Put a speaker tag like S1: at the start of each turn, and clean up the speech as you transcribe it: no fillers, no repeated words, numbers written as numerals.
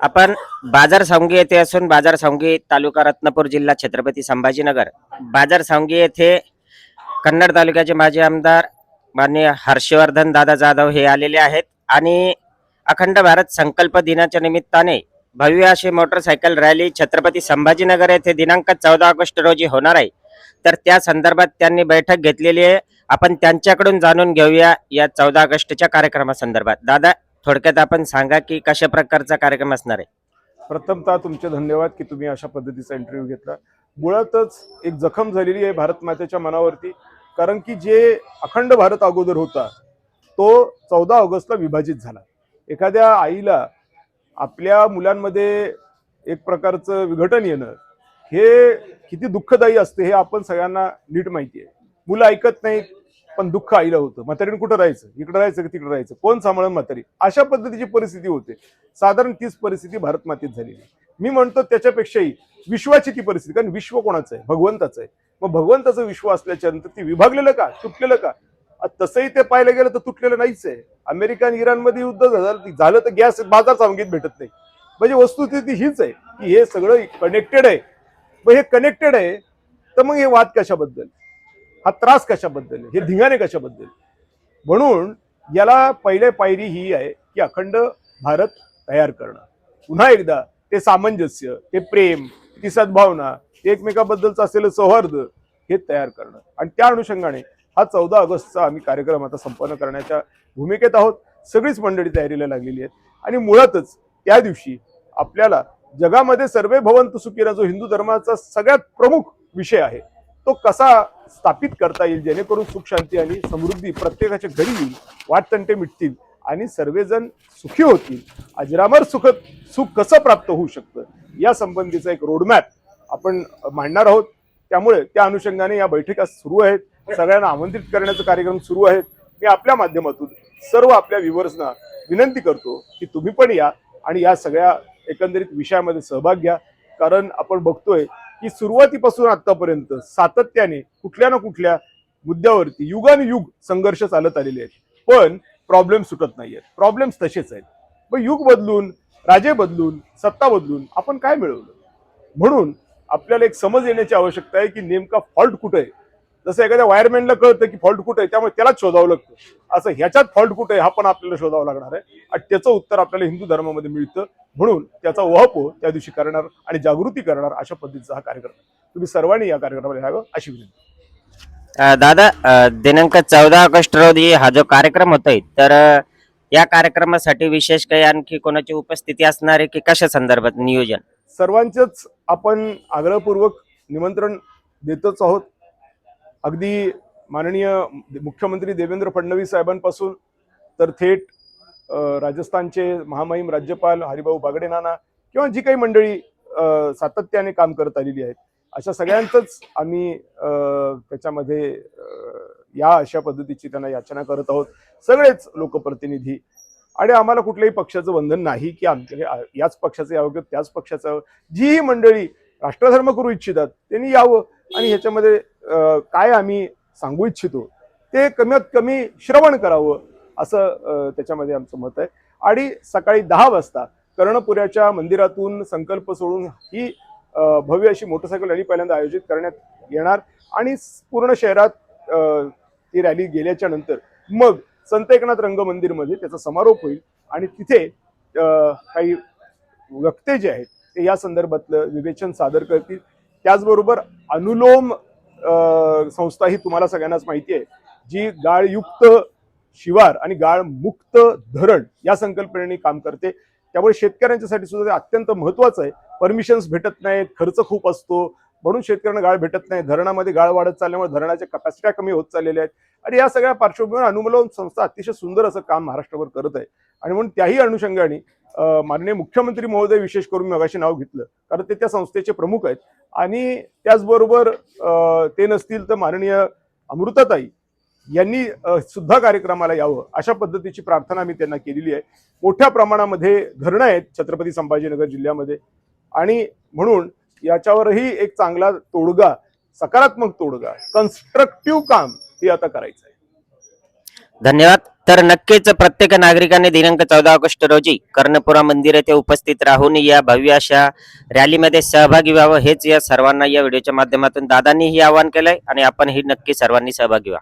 S1: आपण बाजार सावंगी येथे असून बाजार सावंगी तालुका रत्नापूर जिल्हा छत्रपती संभाजीनगर बाजार सावंगी येथे कन्नड तालुक्याचे माजी आमदार माननीय हर्षवर्धन दादा जाधव हे आलेले आहेत आणि अखंड भारत संकल्प दिनाच्या निमित्ताने भव्य अशी मोटरसायकल रॅली छत्रपती संभाजीनगर येथे दिनांक 14 ऑगस्ट रोजी होणार आहे। तर त्या संदर्भात त्यांनी बैठक घेतलेली आहे। आपण त्यांच्याकडून जाणून घेऊया या 14 ऑगस्टच्या कार्यक्रमासंदर्भात। दादा, थोडक्यात आपण सांगा की कशा प्रकारचा कार्यक्रम असणार आहे।
S2: प्रथमतः तुमचे धन्यवाद की तुम्ही अशा पद्धतीचा इंटरव्ह्यू घेतला। मुळातच एक जखम झालेली आहे भारत मातेच्या मनावरती, कारण की जे अखंड भारत अगोदर होता तो 14 ऑगस्टला विभाजित झाला। एखाद्या आईला आपल्या मुलांमध्ये एक प्रकारचं विघटन येणं हे किती दुःखदायी असते हे आपण सगळ्यांना नीट माहिती आहे। मुलं ऐकत नाहीत, पण दुःख आईला होतं। म्हातारीने कुठं राहायचं, इकडे राहायचं की तिकडे राहायचं, कोण सांभाळून म्हातारी, अशा पद्धतीची परिस्थिती होते। साधारण तीच परिस्थिती भारत मातेत झालेली आहे। मी म्हणतो त्याच्यापेक्षाही विश्वाची ती परिस्थिती, कारण विश्व कोणाचं आहे? भगवंताचं आहे। मग भगवंताचं विश्व असल्याच्या नंतर ती विभागलेलं का, तुटलेलं का? तसंही ते पाहायला गेलं तर तुटलेलं नाहीच आहे। अमेरिका आणि इराणमध्ये युद्ध झालं तर गॅस बाजार सावंगीत भेटत नाही। म्हणजे वस्तुस्थिती हीच आहे की हे सगळं कनेक्टेड आहे। मग हे कनेक्टेड आहे तर मग हे वाद कशाबद्दल, हा त्रास कशाबद्दल, हे धिंगाणे कशाबद्दल? म्हणून याला पहिले पायरी ही आहे की अखंड भारत तयार करणं। पुन्हा एकदा ते सामंजस्य, ते प्रेम, ती सद्भावना, ते एकमेकाबद्दलचं असलेलं सौहार्द हे तयार करणं, आणि त्या अनुषंगाने हा 14 ऑगस्टचा आम्ही कार्यक्रम आता संपन्न करण्याच्या भूमिकेत आहोत। सगळीच मंडळी तयारीला लागलेली आहेत आणि मुळातच त्या दिवशी आपल्याला जगामध्ये सर्वे भवन्तु सुखिनः जो हिंदू धर्माचा सगळ्यात प्रमुख विषय आहे तो कसा स्थापित करता येईल, जेणेकरून सुख शांती आणि समृद्धी प्रत्येकाच्या घरी येईल, वाटतंटे मिटतील आणि सर्वजण सुखी होतील। अजरामर सुख कसं प्राप्त होऊ शकतं या संबंधीचा एक रोडमॅप आपण मांडणार आहोत। त्यामुळे त्या अनुषंगाने या बैठका सुरू आहेत, सगळ्यांना आमंत्रित करण्याचा कार्यक्रम सुरू आहे। मी आपल्या माध्यमातून सर्व आपल्या व्ह्युअर्सना विनंती करतो की तुम्ही पण या आणि या सगळ्या एकंदरीत विषयामध्ये सहभाग घ्या, कारण आपण बघतोय की सुरुवातीपासून आतापर्यंत सातत्याने कुठल्या ना कुठल्या मुद्द्यावरती युगानुयुग संघर्ष चालत आलेले आहेत, पण प्रॉब्लेम सुटत नाहीयेत। प्रॉब्लेम्स तसेच आहेत। मग युग बदलून, राजे बदलून, सत्ता बदलून आपण काय मिळवलं? म्हणून आपल्याला एक समज येण्याची आवश्यकता आहे की नेमका फॉल्ट कुठे आहे। जसं एखाद्या वायरमॅनला कळतं की फॉल्ट कुठे आहे, त्यामुळे त्यालाच शोधावं लागतं, असं ह्याच्यात फॉल्ट कुठे आहे हा पण आपल्याला शोधावं लागणार आहे आणि त्याचं उत्तर आपल्याला हिंदू धर्मामध्ये मिळतं। म्हणून त्याचा उहापोह त्या दिवशी करणार आणि जागृती करणार अशा पद्धतीचा हा कार्यक्रम तुम्ही सर्वांनी या कार्यक्रमाला यावं अशी विनंती।
S1: दादा, दिनांक 14 ऑगस्ट रोजी हा जो कार्यक्रम होतोय, तर या कार्यक्रमासाठी विशेष काही आणखी कोणाची उपस्थिती असणार आहे की कशा संदर्भात नियोजन?
S2: सर्वांचंच आपण आग्रहपूर्वक निमंत्रण देतच आहोत। अगदी माननीय मुख्यमंत्री देवेंद्र फडणवीस साहेबांपासून तर थेट राजस्थानचे महामहिम राज्यपाल हरिभाऊ बागडे नाना किंवा जी काही मंडळी सातत्याने काम करत आलेली आहेत, अशा सगळ्यांचंच आम्ही त्याच्यामध्ये या अशा पद्धतीची त्यांना याचना करत आहोत, सगळेच लोकप्रतिनिधी। आणि आम्हाला कुठल्याही पक्षाचं बंधन नाही की आमच्या याच पक्षाचं यावं किंवा त्याच पक्षाचं यावं। जी मंडळी राष्ट्रधर्म करू इच्छितात त्यांनी यावं आणि ह्याच्यामध्ये काय आम्ही सांगू इच्छितो ते कमीत कमी श्रवण करावं, असं त्याच्यामध्ये आमचं मत आहे। आणि सकाळी 10 वाजता कर्णपुऱ्याच्या मंदिरातून संकल्प सोडून ही भव्य अशी मोटरसायकल रॅली पहिल्यांदा आयोजित करण्यात येणार आणि पूर्ण शहरात ती रॅली गेल्याच्या नंतर मग संत एकनाथ रंगमंदिरमध्ये त्याचा समारोप होईल आणि तिथे काही वक्ते जे आहेत ते या संदर्भातलं विवेचन सादर करतील। त्याचबरोबर अनुलोम संस्था ही तुम्हाला सगळ्यांनाच माहिती आहे, जी गाळयुक्त शिवार आणि गाळमुक्त धरण या संकल्पनेने काम करते। त्यामुळे शेतकऱ्यांच्यासाठी सुद्धा ते अत्यंत महत्त्वाचं आहे। परमिशन्स भेटत नाहीत, खर्च खूप असतो, म्हणून शेतकऱ्यांना गाळ भेटत नाही। धरणामध्ये गाळ वाढत चालल्यामुळे धरणाच्या कपॅसिट्या कमी होत चाललेल्या आहेत आणि या सगळ्या पार्श्वभूमीवर अनुलोम संस्था अतिशय सुंदर असं काम महाराष्ट्रावर करत आहे। आणि म्हणून त्याही अनुषंगाने माननीय मुख्यमंत्री महोदय विशेष करून मी मगाशी नाव घेतलं कारण ते त्या संस्थेचे प्रमुख आहेत आणि त्याचबरोबर ते नसतील तर माननीय अमृताताई यांनी सुद्धा कार्यक्रमाला यावं अशा पद्धतीची प्रार्थना मी त्यांना केलेली आहे। मोठ्या प्रमाणामध्ये धरणं आहेत छत्रपती संभाजीनगर जिल्ह्यामध्ये आणि म्हणून याच्यावरही एक चांगला तोडगा, सकारात्मक तोडगा, कन्स्ट्रक्टिव्ह काम हे आता करायचं आहे।
S1: धन्यवाद। तर नक्कीच प्रत्येक नागरिकाने दिनांक 14 ऑगस्ट रोजी कर्णपुरा मंदिर येथे उपस्थित राहून या भव्य अशा रॅलीमध्ये सहभागी व्हावं, हेच या सर्वांना या व्हिडिओच्या माध्यमातून दादांनी ही आवाहन केलंय आणि आपणही नक्की सर्वांनी सहभागी व्हा.